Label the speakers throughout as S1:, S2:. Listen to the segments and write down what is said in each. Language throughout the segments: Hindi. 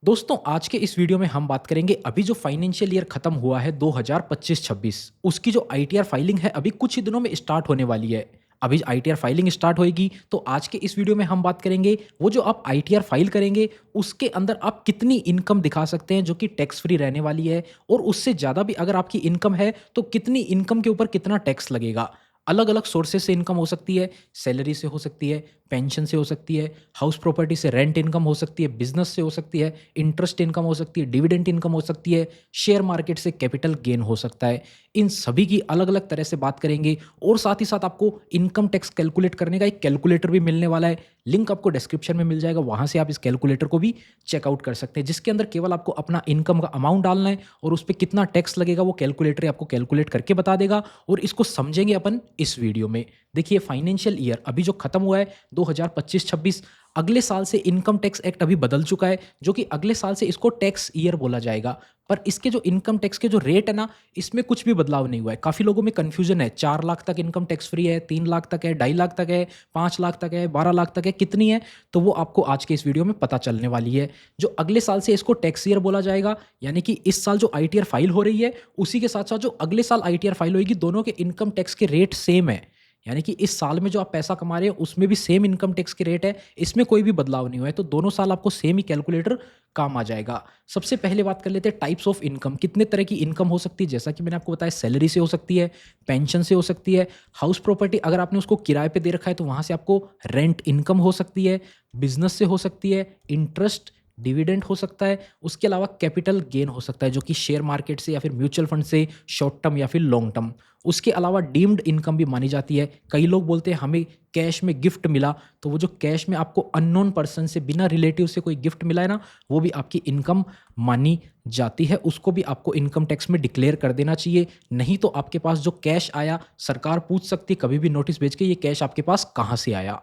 S1: दोस्तों आज के इस वीडियो में हम बात करेंगे अभी जो फाइनेंशियल ईयर खत्म हुआ है 2025-26 उसकी जो आईटीआर फाइलिंग है अभी कुछ ही दिनों में स्टार्ट होने वाली है। अभी आईटीआर फाइलिंग स्टार्ट होएगी तो आज के इस वीडियो में हम बात करेंगे वो जो आप आईटीआर फाइल करेंगे उसके अंदर आप कितनी इनकम दिखा सकते हैं जो कि टैक्स फ्री रहने वाली है, और उससे ज़्यादा भी अगर आपकी इनकम है तो कितनी इनकम के ऊपर कितना टैक्स लगेगा। अलग अलग सोर्सेज से इनकम हो सकती है, सैलरी से हो सकती है, पेंशन से हो सकती है, हाउस प्रॉपर्टी से रेंट इनकम हो सकती है, बिजनेस से हो सकती है, इंटरेस्ट इनकम हो सकती है, डिविडेंड इनकम हो सकती है, शेयर मार्केट से कैपिटल गेन हो सकता है। इन सभी की अलग अलग तरह से बात करेंगे और साथ ही साथ आपको इनकम टैक्स कैलकुलेट करने का एक कैलकुलेटर भी मिलने वाला है। लिंक आपको डिस्क्रिप्शन में मिल जाएगा, वहां से आप इस कैलकुलेटर को भी चेकआउट कर सकते हैं, जिसके अंदर केवल आपको अपना इनकम का अमाउंट डालना है और उस पर कितना टैक्स लगेगा वो कैलकुलेटर आपको कैलकुलेट करके बता देगा। और इसको समझेंगे अपन इस वीडियो में। देखिए फाइनेंशियल ईयर अभी जो खत्म हुआ है 2025-26, अगले साल से इनकम टैक्स एक्ट अभी बदल चुका है, जो कि अगले साल से इसको टैक्स ईयर बोला जाएगा। पर इसके जो इनकम टैक्स के जो रेट है ना, इसमें कुछ भी बदलाव नहीं हुआ है। काफ़ी लोगों में कन्फ्यूजन है, 4 लाख तक इनकम टैक्स फ्री है, 3 लाख तक है, 2.5 लाख तक है, 5 लाख तक है, 12 लाख तक है, कितनी है? तो वो आपको आज के इस वीडियो में पता चलने वाली है। जो अगले साल से इसको टैक्स ईयर बोला जाएगा, यानी कि इस साल जो आईटीआर फाइल हो रही है उसी के साथ साथ जो अगले साल आईटीआर फाइल होगी, दोनों के इनकम टैक्स के रेट सेम है। यानी कि इस साल में जो आप पैसा कमा रहे हैं उसमें भी सेम इनकम टैक्स के रेट है, इसमें कोई भी बदलाव नहीं हुआ है। तो दोनों साल आपको सेम ही कैलकुलेटर काम आ जाएगा। सबसे पहले बात कर लेते हैं टाइप्स ऑफ इनकम, कितने तरह की इनकम हो सकती है। जैसा कि मैंने आपको बताया, सैलरी से हो सकती है, पेंशन से हो सकती है, हाउस प्रॉपर्टी अगर आपने उसको किराए पे दे रखा है तो वहां से आपको रेंट इनकम हो सकती है, बिजनेस से हो सकती है, इंटरेस्ट डिविडेंड हो सकता है, उसके अलावा कैपिटल गेन हो सकता है जो कि शेयर मार्केट से या फिर म्यूचुअल फंड से शॉर्ट टर्म या फिर लॉन्ग टर्म। उसके अलावा डीम्ड इनकम भी मानी जाती है। कई लोग बोलते हैं हमें कैश में गिफ्ट मिला, तो वो जो कैश में आपको अननोन पर्सन से बिना रिलेटिव से कोई गिफ्ट मिला है ना, वो भी आपकी इनकम मानी जाती है। उसको भी आपको इनकम टैक्स में डिक्लेयर कर देना चाहिए, नहीं तो आपके पास जो कैश आया सरकार पूछ सकती है कभी भी नोटिस भेज के ये कैश आपके पास कहाँ से आया।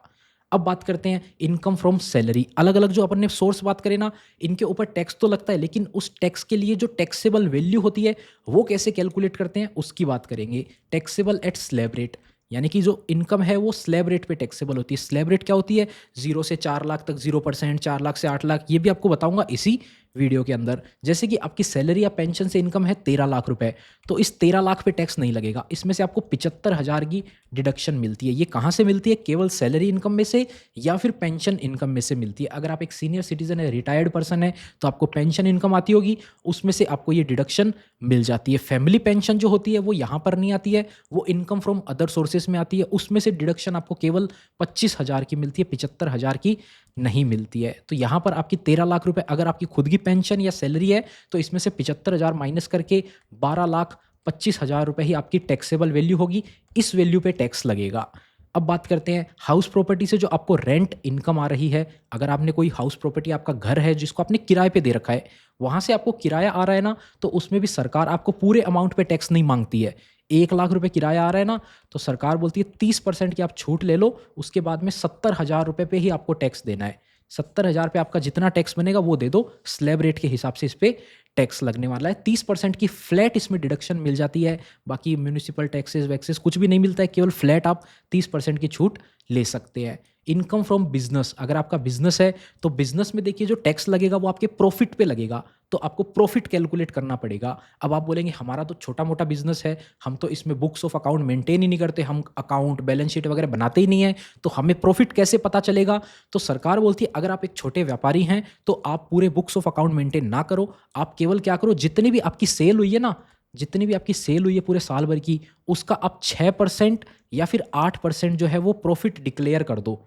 S1: अब बात करते हैं इनकम फ्रॉम सैलरी। अलग अलग जो अपन ने सोर्स बात करें ना, इनके ऊपर टैक्स तो लगता है, लेकिन उस टैक्स के लिए जो टैक्सेबल वैल्यू होती है वो कैसे कैलकुलेट करते हैं उसकी बात करेंगे। टैक्सेबल एट स्लैब रेट, यानी कि जो इनकम है वो स्लैब रेट पे टैक्सेबल होती है। स्लैब रेट क्या होती है? 0 से 4 लाख तक 0%, 4 लाख से 8 लाख, ये भी आपको बताऊंगा इसी वीडियो के अंदर। जैसे कि आपकी सैलरी या पेंशन से इनकम है 13 लाख रुपए, तो इस 13 लाख पे टैक्स नहीं लगेगा। इसमें से आपको 75,000 की डिडक्शन मिलती है। ये कहाँ से मिलती है? केवल सैलरी इनकम में से या फिर पेंशन इनकम में से मिलती है। अगर आप एक सीनियर सिटीजन है, रिटायर्ड पर्सन है, तो आपको पेंशन इनकम आती होगी, उसमें से आपको ये डिडक्शन मिल जाती है। फैमिली पेंशन जो होती है वो यहाँ पर नहीं आती है, वो इनकम फ्रॉम अदर सोर्सेज में आती है। उसमें से डिडक्शन आपको केवल 25,000 की मिलती है, 75,000 की नहीं मिलती है। तो यहाँ पर आपकी 13 लाख रुपए अगर आपकी खुद की पेंशन या सैलरी है तो इसमें से 75,000 माइनस करके 12,25,000 रुपए ही आपकी टैक्सेबल वैल्यू होगी। इस वैल्यू पे टैक्स लगेगा। अब बात करते हैं हाउस प्रॉपर्टी से जो आपको रेंट इनकम आ रही है। अगर आपने कोई हाउस प्रॉपर्टी, आपका घर है जिसको आपने किराए पे दे रखा है, वहां से आपको किराया आ रहा है ना, तो उसमें भी सरकार आपको पूरे अमाउंट पे टैक्स नहीं मांगती है। 1 लाख रुपए किराया आ रहा है ना, तो सरकार बोलती है 30% की आप छूट ले लो, उसके बाद में 70,000 रुपए पे ही आपको टैक्स देना है। 70,000 पे आपका जितना टैक्स बनेगा वो दे दो, स्लैब रेट के हिसाब से इस पे टैक्स लगने वाला है। 30% की फ्लैट इसमें डिडक्शन मिल जाती है। बाकी म्यूनिसिपल टैक्सेस वैक्सेस कुछ भी नहीं मिलता है, केवल फ्लैट आप 30% की छूट ले सकते हैं। इनकम फ्रॉम बिजनेस, अगर आपका बिजनेस है तो बिजनेस में देखिए जो टैक्स लगेगा वो आपके प्रॉफिट पे लगेगा, तो आपको प्रॉफिट कैलकुलेट करना पड़ेगा। अब आप बोलेंगे हमारा तो छोटा मोटा बिजनेस है, हम तो इसमें बुक्स ऑफ अकाउंट मेंटेन ही नहीं करते, हम अकाउंट बैलेंस शीट वगैरह बनाते ही नहीं है, तो हमें प्रॉफिट कैसे पता चलेगा? तो सरकार बोलती है अगर आप एक छोटे व्यापारी हैं तो आप पूरे बुक्स ऑफ अकाउंट मेंटेन ना करो, आप केवल क्या करो, जितनी भी आपकी सेल हुई है ना, जितनी भी आपकी सेल हुई है पूरे साल भर की, उसका आप 6% या फिर 8% जो है वो प्रॉफिट डिक्लेयर कर दो।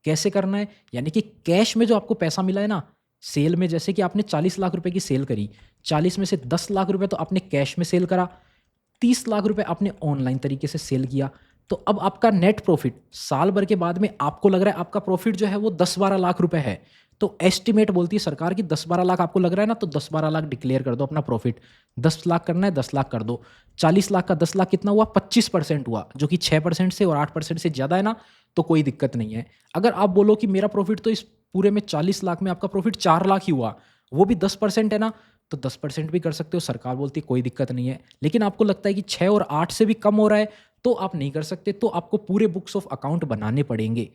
S1: कैसे करना है? यानी कि कैश में जो आपको पैसा मिला है ना, सेल में, जैसे कि आपने 40 लाख रुपए की सेल करी, 40 में से 10 लाख रुपए तो आपने कैश में सेल करा, 30 लाख रुपए आपने ऑनलाइन तरीके से सेल किया। तो अब आपका नेट प्रॉफिट साल भर के बाद में आपको लग रहा है आपका प्रॉफिट जो है वो 10-12 लाख रुपए है। तो एस्टिमेट बोलती है सरकार की 10-12 लाख आपको लग रहा है ना, तो 10-12 लाख डिक्लेयर कर दो अपना प्रॉफिट। 10 लाख करना है, 10 लाख कर दो। 40 लाख का 10 लाख कितना हुआ? 25% हुआ, जो कि 6% से और 8% से ज़्यादा है ना, तो कोई दिक्कत नहीं है। अगर आप बोलो कि मेरा प्रॉफिट तो इस पूरे में 40 लाख में आपका प्रॉफिट 4 लाख ही हुआ, वो भी 10% है ना, तो 10% भी कर सकते हो। सरकार बोलती है कोई दिक्कत नहीं है। लेकिन आपको लगता है कि 6 और 8 से भी कम हो रहा है तो आप नहीं कर सकते, तो आपको पूरे बुक्स ऑफ अकाउंट बनाने पड़ेंगे।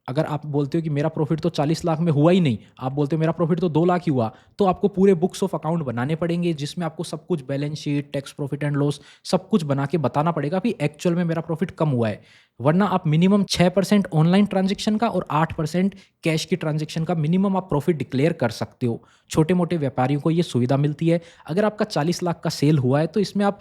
S1: अगर आप बोलते हो कि मेरा प्रॉफिट तो 40 लाख में हुआ ही नहीं, आप बोलते हो मेरा प्रॉफिट तो 2 लाख ही हुआ, तो आपको पूरे बुक्स ऑफ अकाउंट बनाने पड़ेंगे जिसमें आपको सब कुछ balance sheet, tax profit and loss सब कुछ बना के बताना पड़ेगा कि एक्चुअल में मेरा प्रॉफिट कम हुआ है। वरना आप मिनिमम 6% ऑनलाइन ट्रांजैक्शन का और 8% कैश की ट्रांजैक्शन का मिनिमम आप प्रॉफिट डिक्लेयर कर सकते हो। छोटे-मोटे व्यापारियों को ये सुविधा मिलती है। अगर आपका 40 लाख का सेल हुआ है तो इसमें आप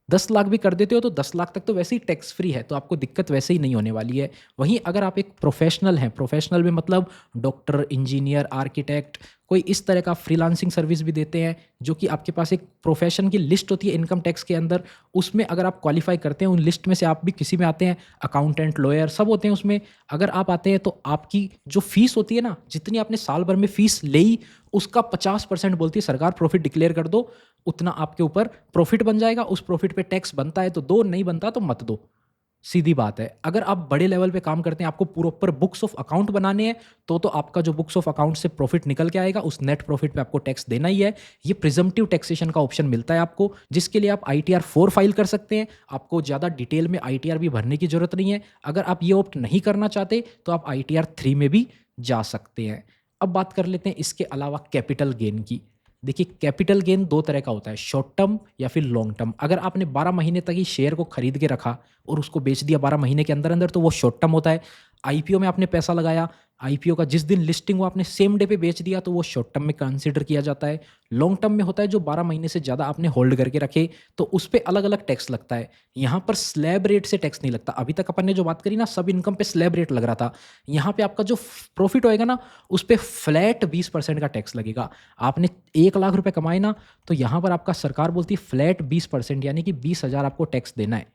S1: 10 लाख भी कर देते हो तो 10 लाख तक तो वैसे ही टैक्स फ्री है, तो आपको दिक्कत वैसे ही नहीं होने वाली है। वहीं अगर आप एक प्रोफेशनल हैं, प्रोफेशनल में मतलब डॉक्टर, इंजीनियर, आर्किटेक्ट, कोई इस तरह का फ्रीलांसिंग सर्विस भी देते हैं, जो कि आपके पास एक प्रोफेशन की लिस्ट होती है इनकम टैक्स के अंदर, उसमें अगर आप क्वालिफाई करते हैं, उन लिस्ट में से आप भी किसी में आते हैं, अकाउंटेंट, लॉयर सब होते हैं उसमें। अगर आप आते हैं तो आपकी जो फीस होती है ना, जितनी आपने साल भर में फीस ली, उसका 50% बोलती है सरकार प्रॉफिट डिक्लेयर कर दो, उतना आपके ऊपर प्रॉफिट बन जाएगा। उस प्रॉफिट पे टैक्स बनता है तो दो, नहीं बनता तो मत दो। सीधी बात है। अगर आप बड़े लेवल पे काम करते हैं, आपको प्रॉपर बुक्स ऑफ अकाउंट बनाने हैं, तो आपका जो बुक्स ऑफ अकाउंट से प्रॉफिट निकल के आएगा, उस नेट प्रॉफिट पे आपको टैक्स देना ही है। ये प्रिजम्पटिव टैक्सेशन का ऑप्शन मिलता है आपको, जिसके लिए आप आईटीआर 4 फाइल कर सकते हैं। आपको ज़्यादा डिटेल में आईटीआर भी भरने की ज़रूरत नहीं है। अगर आप ये ऑप्ट नहीं करना चाहते, तो आप आईटीआर 3 में भी जा सकते हैं। अब बात कर लेते हैं इसके अलावा कैपिटल गेन की। देखिए, कैपिटल गेन 2 तरह का होता है, शॉर्ट टर्म या फिर लॉन्ग टर्म। अगर आपने 12 महीने तक ही शेयर को खरीद के रखा और उसको बेच दिया 12 महीने के अंदर-अंदर, तो वो शॉर्ट टर्म होता है। आईपीओ में आपने पैसा लगाया, आईपीओ का जिस दिन लिस्टिंग हुआ आपने सेम डे पे बेच दिया, तो वो शॉर्ट टर्म में कंसीडर किया जाता है। लॉन्ग टर्म में होता है जो 12 महीने से ज़्यादा आपने होल्ड करके रखे, तो उस पे अलग-अलग टैक्स लगता है। यहाँ पर स्लैब रेट से टैक्स नहीं लगता। अभी तक अपन ने जो बात करी ना, सब इनकम पे स्लैब रेट लग रहा था। यहाँ पे आपका जो प्रॉफिट होएगा ना, उस पे फ्लैट 20% का टैक्स लगेगा। आपने 1 लाख रुपए कमाए ना, तो यहाँ पर आपका सरकार बोलती है फ्लैट 20%, यानी कि 20,000 आपको टैक्स देना है।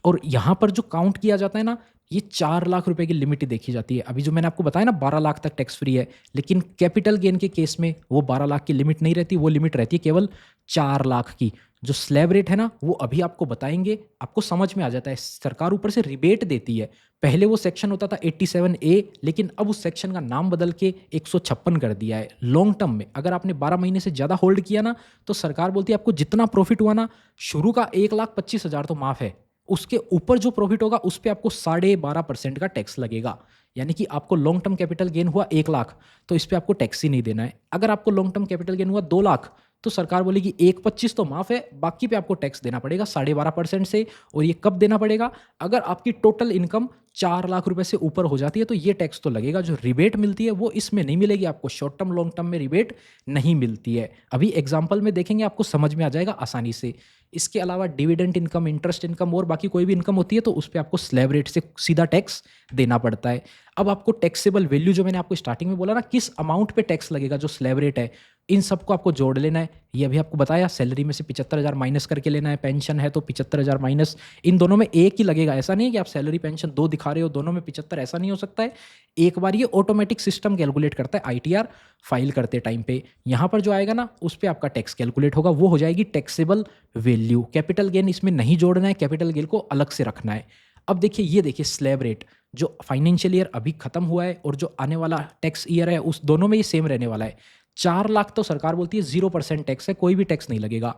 S1: और यहाँ पर जो काउंट किया जाता है ना, ये 4 लाख रुपए की लिमिट ही देखी जाती है। अभी जो मैंने आपको बताया ना 12 लाख तक टैक्स फ्री है, लेकिन कैपिटल गेन के केस में वो 12 लाख की लिमिट नहीं रहती, वो लिमिट रहती है केवल 4 लाख की। जो स्लैब रेट है ना, वो अभी आपको बताएँगे, आपको समझ में आ जाता है। सरकार ऊपर से रिबेट देती है। पहले वो सेक्शन होता था 87A, लेकिन अब उस सेक्शन का नाम बदल के 156 कर दिया है। लॉन्ग टर्म में अगर आपने 12 महीने से ज़्यादा होल्ड किया ना, तो सरकार बोलती है आपको जितना प्रॉफिट हुआ ना, शुरू का 1,25,000 तो माफ़ है। उसके ऊपर जो प्रॉफिट होगा उस पे आपको 12.5% का टैक्स लगेगा। यानी कि आपको लॉन्ग टर्म कैपिटल गेन हुआ 1 लाख, तो इस पे आपको टैक्स ही नहीं देना है। अगर आपको लॉन्ग टर्म कैपिटल गेन हुआ 2 लाख, तो सरकार बोलेगी 1,25 तो माफ़ है, बाकी पे आपको टैक्स देना पड़ेगा 12.5% से। और ये कब देना पड़ेगा? अगर आपकी टोटल इनकम 4 लाख रुपए से ऊपर हो जाती है, तो ये टैक्स तो लगेगा। जो रिबेट मिलती है वो इसमें नहीं मिलेगी आपको। शॉर्ट टर्म, लॉन्ग टर्म में रिबेट नहीं मिलती है। अभी एग्जाम्पल में देखेंगे, आपको समझ में आ जाएगा आसानी से। इसके अलावा डिविडेंड इनकम, इंटरेस्ट इनकम और बाकी कोई भी इनकम होती है, तो उस पे आपको स्लैब रेट से सीधा टैक्स देना पड़ता है। अब आपको टैक्सेबल वैल्यू, जो मैंने आपको स्टार्टिंग में बोला ना, किस अमाउंट पे टैक्स लगेगा, जो स्लैब रेट है, इन सबको आपको जोड़ लेना है। ये अभी आपको बताया, सैलरी में से 75,000 माइनस करके लेना है। पेंशन है तो 75,000 माइनस, इन दोनों में एक ही लगेगा। ऐसा नहीं है कि आप सैलरी पेंशन 2 दिखा रहे हो, दोनों में 75, ऐसा नहीं हो सकता है। एक बार ये ऑटोमेटिक सिस्टम कैलकुलेट करता है आईटीआर फाइल करते टाइम पे। यहाँ पर जो आएगा ना, उस पे आपका टैक्स कैलकुलेट होगा, वो हो जाएगी टैक्सेबल वैल्यू। कैपिटल गेन इसमें नहीं जोड़ना है, कैपिटल गेन को अलग से रखना है। अब देखिए, ये देखिए स्लैब रेट, जो फाइनेंशियल ईयर अभी खत्म हुआ है और जो आने वाला टैक्स ईयर है, उस दोनों में ये सेम रहने वाला है। 4 लाख तो सरकार बोलती है 0% टैक्स है, कोई भी टैक्स नहीं लगेगा।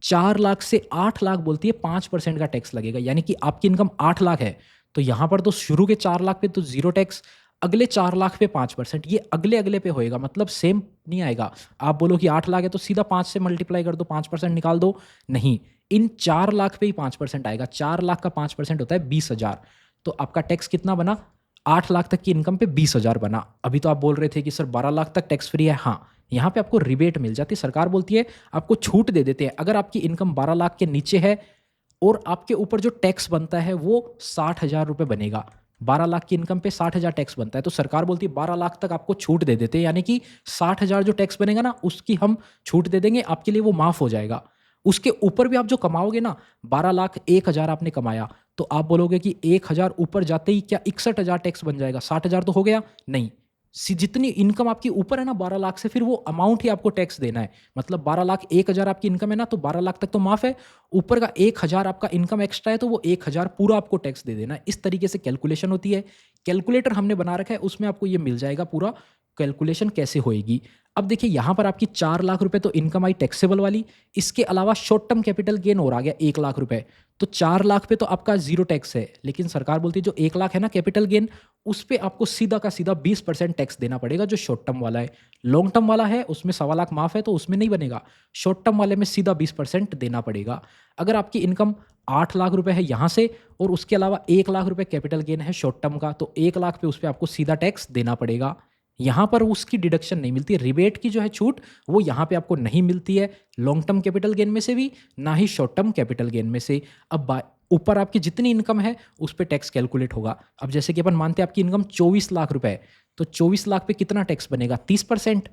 S1: 4 लाख से 8 लाख बोलती है 5% का टैक्स लगेगा। यानी कि आपकी इनकम 8 लाख है, तो यहाँ पर तो शुरू के 4 लाख पे तो 0 टैक्स, अगले 4 लाख पे 5%, ये अगले अगले पे होएगा, मतलब सेम नहीं आएगा। आप बोलो कि 8 लाख है तो सीधा 5 से मल्टीप्लाई कर दो, 5% निकाल दो, नहीं, इन 4 लाख पे ही 5% आएगा। 4 लाख का 5% होता है 20,000। तो आपका टैक्स कितना बना? 8 लाख तक की इनकम पे 20,000 बना। अभी तो आप बोल रहे थे कि सर 12 लाख तक टैक्स फ्री है। हाँ, यहाँ पे आपको रिबेट मिल जाती है। सरकार बोलती है आपको छूट दे देते हैं। अगर आपकी इनकम 12 लाख के नीचे है और आपके ऊपर जो टैक्स बनता है वो 60,000 रुपये बनेगा, 12 लाख की इनकम पे 60,000 टैक्स बनता है, तो सरकार बोलती है 12 लाख तक आपको छूट दे देते हैं। यानी कि 60,000 जो टैक्स बनेगा ना, उसकी हम छूट दे देंगे, आपके लिए वो माफ़ हो जाएगा। उसके ऊपर भी आप जो कमाओगे ना, 12 लाख 1,000 आपने कमाया, तो आप बोलोगे कि 1,000 ऊपर जाते ही क्या 61,000 टैक्स बन जाएगा? 60,000 तो हो गया? नहीं, जितनी इनकम आपकी ऊपर है ना 12 लाख से, फिर वो अमाउंट ही आपको टैक्स देना है। मतलब 12 लाख 1,000 आपकी इनकम है ना, तो 12 लाख तक तो माफ़ है, ऊपर का 1,000 आपका इनकम एक्स्ट्रा है, तो वो 1,000 पूरा आपको टैक्स दे देना है। इस तरीके से कैलकुलेशन होती है। कैलकुलेटर हमने बना रखा है, उसमें आपको ये मिल जाएगा पूरा कैलकुलेशन कैसे होएगी। अब देखिए, यहाँ पर आपकी 4 लाख रुपए तो इनकम आई टैक्सेबल वाली, इसके अलावा शॉर्ट टर्म कैपिटल गेन और आ गया 1 लाख रुपए। तो 4 लाख पे तो आपका ज़ीरो टैक्स है, लेकिन सरकार बोलती है जो 1 लाख है ना कैपिटल गेन, उस पे आपको सीधा का सीधा 20% टैक्स देना पड़ेगा, जो शॉर्ट टर्म वाला है। लॉन्ग टर्म वाला है उसमें सवा लाख माफ़ है, तो उसमें नहीं बनेगा। शॉर्ट टर्म वाले में सीधा 20% देना पड़ेगा। अगर आपकी इनकम 8 लाख रुपए है यहाँ से और उसके अलावा 1 लाख रुपए कैपिटल गेन है शॉर्ट टर्म का, तो 1 लाख पे उस पे आपको सीधा टैक्स देना पड़ेगा। यहाँ पर उसकी डिडक्शन नहीं मिलती, रिबेट की जो है छूट वो यहाँ पे आपको नहीं मिलती है, लॉन्ग टर्म कैपिटल गेन में से भी, ना ही शॉर्ट टर्म कैपिटल गेन में से। अब ऊपर आपकी जितनी इनकम है उस पे टैक्स कैलकुलेट होगा। अब जैसे कि अपन मानते हैं आपकी इनकम 24 लाख रुपए है, तो 24 लाख पे कितना टैक्स बनेगा? 30%?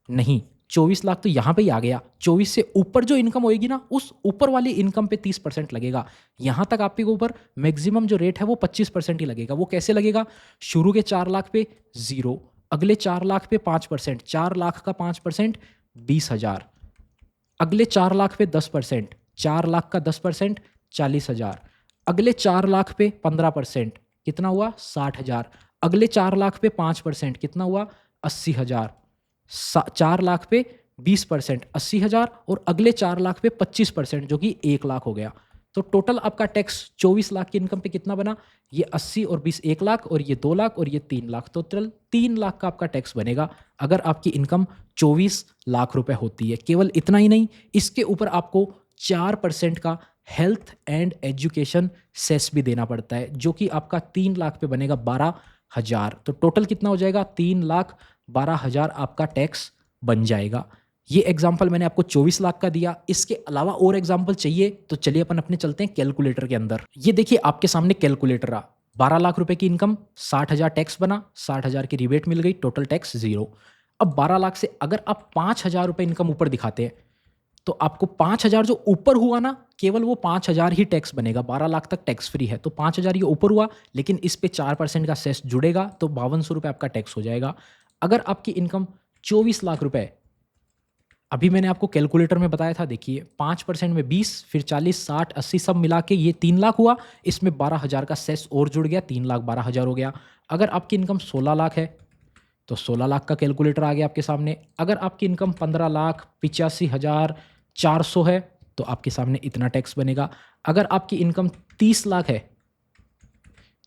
S1: नहीं, 24 लाख तो यहाँ पे ही आ गया। 24 से ऊपर जो इनकम होएगी ना, उस ऊपर वाली इनकम पे 30% लगेगा। यहाँ तक आपके ऊपर मैक्सिमम जो रेट है वो 25% ही लगेगा। वो कैसे लगेगा? शुरू के 4 लाख पे 0, अगले 4 लाख पे 5%, 4 लाख का 5% 20,000, अगले 4 लाख पे 10%, 4 लाख का 10% 40,000, अगले 4 लाख पे 15% कितना हुआ? 60,000, अगले 4 लाख पे 5% कितना हुआ? 80,000, 4 लाख पे 20% 80,000 और अगले 4 लाख पे 25% जो कि 1 लाख हो गया। तो टोटल आपका टैक्स 24 लाख की इनकम पे कितना बना? ये 80 और 20 1 लाख, और ये 2 लाख, और ये 3 लाख, तो टोटल 3 लाख का आपका टैक्स बनेगा अगर आपकी इनकम 24 लाख रुपए होती है। केवल इतना ही नहीं, इसके ऊपर आपको 4% का हेल्थ एंड एजुकेशन सेस भी देना पड़ता है, जो कि आपका 3 लाख पे बनेगा 12,000। तो टोटल कितना हो जाएगा? 3,12,000 आपका टैक्स बन जाएगा। ये एग्जाम्पल मैंने आपको 24 लाख का दिया। इसके अलावा और एग्जाम्पल चाहिए तो चलिए अपन अपने चलते हैं कैलकुलेटर के अंदर। ये देखिए आपके सामने कैलकुलेटर आ, 12 लाख रुपए की इनकम, 60,000 टैक्स बना, 60,000 की रिबेट मिल गई, टोटल टैक्स 0। अब 12 लाख से अगर आप 5,000 रुपए इनकम ऊपर दिखाते हैं तो आपको 5,000 जो ऊपर हुआ ना, केवल वो 5,000 ही टैक्स बनेगा। 12 लाख तक टैक्स फ्री है, तो 5,000 ये ऊपर हुआ, लेकिन इस पे 4% का सेस जुड़ेगा, तो 5200 रुपये आपका टैक्स हो जाएगा। अगर आपकी इनकम 24 लाख रुपए, अभी मैंने आपको कैलकुलेटर में बताया था, देखिए 5% में 20, फिर 40, 60, 80 सब मिला के ये 3 लाख हुआ, इसमें 12,000 का सेस और जुड़ गया, 3,12,000 हो गया। अगर आपकी इनकम 16 लाख है तो 16 लाख का कैलकुलेटर आ गया आपके सामने। अगर आपकी इनकम 15,85,400 है तो आपके सामने इतना टैक्स बनेगा। अगर आपकी इनकम 30 लाख है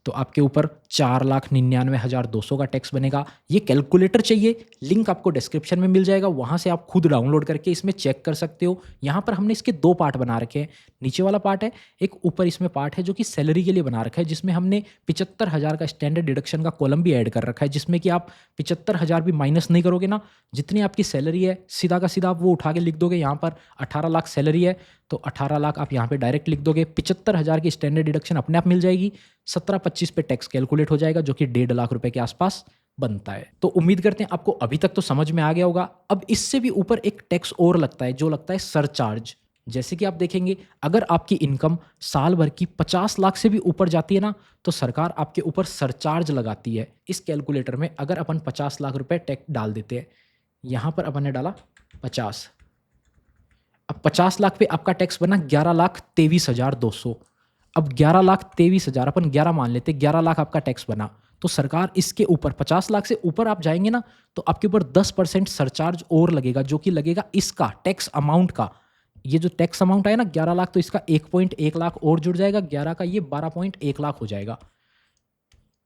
S1: तो आपके ऊपर 4,99,200 का टैक्स बनेगा। ये कैलकुलेटर चाहिए, लिंक आपको डिस्क्रिप्शन में मिल जाएगा, वहाँ से आप खुद डाउनलोड करके इसमें चेक कर सकते हो। यहाँ पर हमने इसके 2 पार्ट बना रखे हैं, नीचे वाला पार्ट है, एक ऊपर इसमें पार्ट है जो कि सैलरी के लिए बना रखा है, जिसमें हमने 75,000 का स्टैंडर्ड डिडक्शन का कॉलम भी ऐड कर रखा है, जिसमें कि आप 75,000 भी माइनस नहीं करोगे ना, जितनी आपकी सैलरी है सीधा का सीधा आप वो उठा के लिख दोगे। यहाँ पर 18 लाख सैलरी है तो 18 लाख आप यहाँ पे डायरेक्ट लिख दोगे, 75,000 की स्टैंडर्ड डिडक्शन अपने आप मिल जाएगी, 17-25 पे टैक्स कैलकुलेट हो जाएगा, जो कि 1.5 लाख रुपए के आसपास बनता है। तो उम्मीद करते हैं आपको अभी तक तो समझ में आ गया होगा। अब इससे भी ऊपर एक टैक्स और लगता है, जो लगता है सरचार्ज। जैसे कि आप देखेंगे, अगर आपकी इनकम साल भर की 50 लाख से भी ऊपर जाती है ना, तो सरकार आपके ऊपर सरचार्ज लगाती है। इस कैलकुलेटर में अगर अपन 50 लाख रुपए टैक्स डाल देते हैं, यहाँ पर अपन ने डाला 50, अब 50 लाख पे आपका टैक्स बना 11,23,200। अब 11,23,000 अपन 11 मान लेते, 11 लाख आपका टैक्स बना, तो सरकार इसके ऊपर 50 लाख से ऊपर आप जाएंगे ना, तो आपके ऊपर 10% सरचार्ज और लगेगा, जो कि लगेगा इसका टैक्स अमाउंट का। ये जो टैक्स अमाउंट आया ना 11 लाख, तो इसका 1.1 लाख और जुड़ जाएगा, 11 का ये 12.1 लाख हो जाएगा।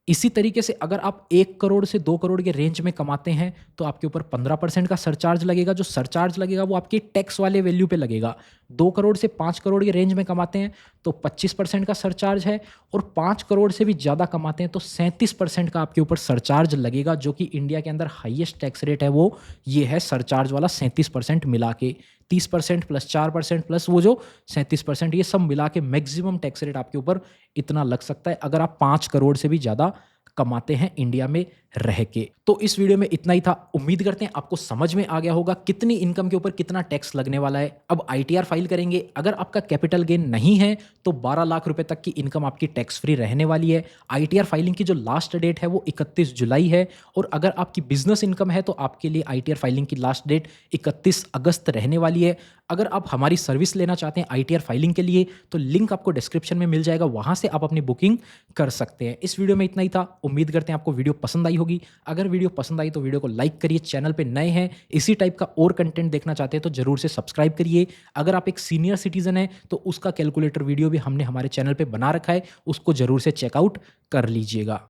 S1: इसी तरीके से अगर आप 1 करोड़ से 2 करोड़ के रेंज में कमाते हैं तो आपके ऊपर 15% का सरचार्ज लगेगा। जो सरचार्ज लगेगा वो आपके टैक्स वाले वैल्यू पे लगेगा। 2 करोड़ से 5 करोड़ के रेंज में कमाते हैं तो 25% का सरचार्ज है, और 5 करोड़ से भी ज़्यादा कमाते हैं तो 37% का आपके ऊपर सरचार्ज लगेगा, जो कि इंडिया के अंदर हाईएस्ट टैक्स रेट है वो ये है सरचार्ज वाला 37% मिला के। 30% प्लस 4% प्लस वो जो 37%, ये सब मिला के मैक्सिमम टैक्स रेट आपके ऊपर इतना लग सकता है अगर आप 5 करोड़ से भी ज़्यादा कमाते हैं इंडिया में रह के। तो इस वीडियो में इतना ही था। उम्मीद करते हैं आपको समझ में आ गया होगा कितनी इनकम के ऊपर कितना टैक्स लगने वाला है। अब आईटीआर फाइल करेंगे। अगर आपका कैपिटल गेन नहीं है तो 12 लाख रुपए तक की इनकम आपकी टैक्स फ्री रहने वाली है। आईटीआर फाइलिंग की जो लास्ट डेट है वो 31 जुलाई है, और अगर आपकी बिजनेस इनकम है तो आपके लिए आईटीआर फाइलिंग की लास्ट डेट 31 अगस्त रहने वाली है। अगर आप हमारी सर्विस लेना चाहते हैं आईटीआर फाइलिंग के लिए तो लिंक आपको डिस्क्रिप्शन में मिल जाएगा, वहां से आप अपनी बुकिंग कर सकते हैं। इस वीडियो में इतना ही था। उम्मीद करते हैं आपको वीडियो पसंद आई होगी। अगर वीडियो पसंद आई तो वीडियो को लाइक करिए, चैनल पे नए हैं, इसी टाइप का और कंटेंट देखना चाहते हैं तो ज़रूर से सब्सक्राइब करिए। अगर आप एक सीनियर सिटीज़न हैं तो उसका कैलकुलेटर वीडियो भी हमने हमारे चैनल पे बना रखा है, उसको ज़रूर से चेकआउट कर लीजिएगा।